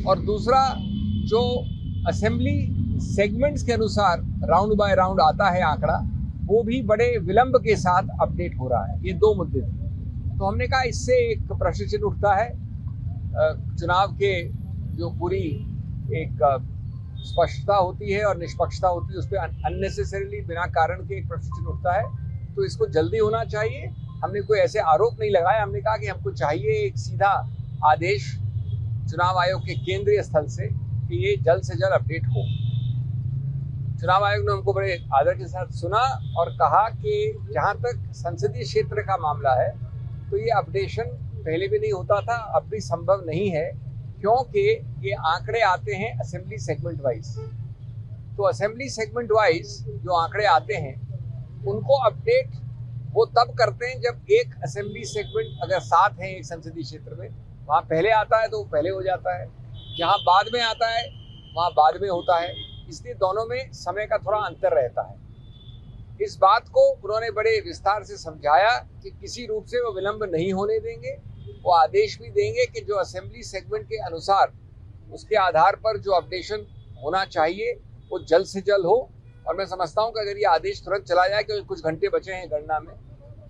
और दूसरा जो असेंबली सेगमेंट्स के अनुसार राउंड बाय राउंड आता है आंकड़ा, वो भी बड़े विलंब के साथ अपडेट हो रहा है। ये दो मुद्दे थे। तो हमने कहा इससे एक प्रश्न चिन्ह उठता है, चुनाव के जो पूरी एक स्पष्टता होती है और निष्पक्षता होती है, उस पर अननेसेसरीली बिना कारण के एक प्रश्न चिन्ह उठता है। तो इसको जल्दी होना चाहिए। हमने कोई ऐसे आरोप नहीं लगाया, हमने कहा कि हमको चाहिए एक सीधा आदेश चुनाव आयोग के केंद्रीय स्थल से कि ये जल्द से जल्द अपडेट हो। चुनाव आयोग ने हमको बड़े आदर के साथ सुना और कहा कि जहां तक संसदीय क्षेत्र का मामला है तो ये अपडेशन पहले भी नहीं होता था, अब भी संभव नहीं है, क्योंकि ये आंकड़े आते हैं असेंबली सेगमेंट वाइज। तो असेंबली सेगमेंट वाइज जो आंकड़े आते हैं उनको अपडेट वो तब करते हैं जब एक असेंबली सेगमेंट अगर साथ है एक संसदीय क्षेत्र में, वहाँ पहले आता है तो वो पहले हो जाता है, जहाँ बाद में आता है वहाँ बाद में होता है। इसलिए दोनों में समय का थोड़ा अंतर रहता है। इस बात को उन्होंने बड़े विस्तार से समझाया कि किसी रूप से वो विलंब नहीं होने देंगे। वो आदेश भी देंगे कि जो असेंबली सेगमेंट के अनुसार उसके आधार पर जो अपडेशन होना चाहिए वो जल्द से जल्द हो। और मैं समझता हूँ कि अगर ये आदेश तुरंत चला जाए, क्योंकि कुछ घंटे बचे हैं गणना में,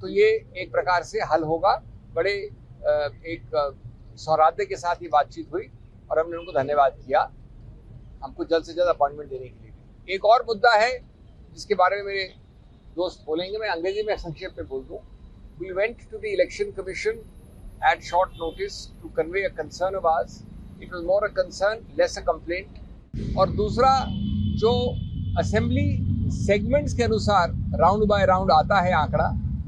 तो ये एक प्रकार से हल होगा। बड़े एक सौहार्द के साथ ये बातचीत हुई और हमने उनको धन्यवाद किया हमको जल्द से जल्द अपॉइंटमेंट देने के लिए। एक और मुद्दा है जिसके बारे में मेरे दोस्त बोलेंगे, मैं अंग्रेजी में संक्षेप में बोल दूँ। We went to the election commission at short notice to convey a concern of ours. It was more a concern, less a complaint. और दूसरा जो असेंबली सेगमेंट्स के अनुसार राउंड बाय राउंड आता है आंकड़ा,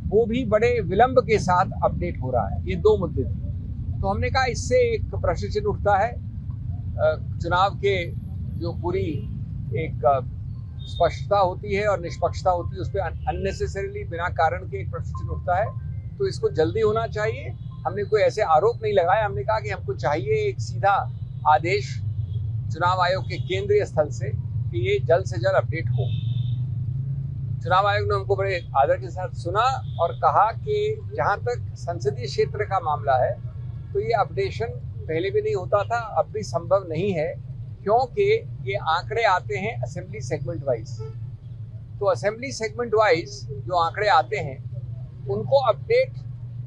वो भी बड़े विलंब के साथ अपडेट हो रहा है। ये दो मुद्दे थे। तो हमने कहा इससे एक प्रश्न चिन्ह उठता है, चुनाव के जो पूरी एक स्पष्टता होती है और निष्पक्षता होती है, उस पर अननेसेसरीली बिना कारण के एक प्रश्न चिन्ह उठता है। तो इसको जल्दी होना चाहिए। हमने कोई ऐसे आरोप नहीं लगाया, हमने कहा कि हमको चाहिए एक सीधा आदेश चुनाव आयोग के केंद्रीय स्थल से कि ये जल्द से जल्द अपडेट हो। चुनाव आयोग ने हमको बड़े आदर के साथ सुना और कहा कि जहां तक संसदीय क्षेत्र का मामला है तो ये अपडेशन पहले भी नहीं होता था, अब भी संभव नहीं है, क्योंकि ये आंकड़े आते हैं असेंबली सेगमेंट वाइज। तो असेंबली सेगमेंट वाइज जो आंकड़े आते हैं उनको अपडेट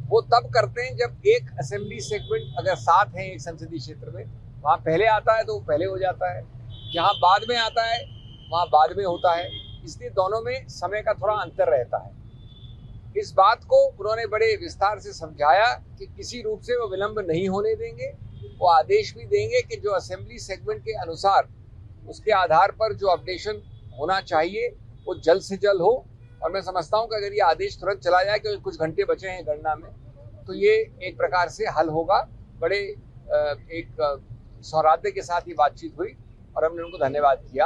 वो तब करते हैं जब एक असेंबली सेगमेंट अगर साथ है एक संसदीय क्षेत्र में, वहाँ पहले आता है तो वो पहले हो जाता है, जहाँ बाद में आता है वहाँ बाद में होता है। इसलिए दोनों में समय का थोड़ा अंतर रहता है। इस बात को उन्होंने बड़े विस्तार से समझाया कि किसी रूप से वो विलंब नहीं होने देंगे। वो आदेश भी देंगे कि जो असेंबली सेगमेंट के अनुसार उसके आधार पर जो अपडेशन होना चाहिए वो जल्द से जल्द हो। और मैं समझता हूँ कि अगर ये आदेश तुरंत चला जाए, क्योंकि कुछ घंटे बचे हैं गणना में, तो ये एक प्रकार से हल होगा। बड़े एक सौहार्द के साथ ये बातचीत हुई और हमने उनको धन्यवाद किया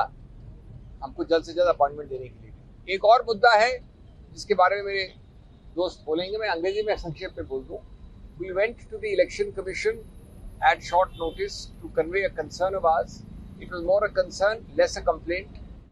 हमको जल्द से जल्द अपॉइंटमेंट देने के लिए। एक और मुद्दा है जिसके बारे में मेरे दोस्त बोलेंगे, मैं अंग्रेजी में संक्षेप में बोल दूँ। We went to the election commission at short notice to convey a concern of ours. It was more a concern, less a complaint.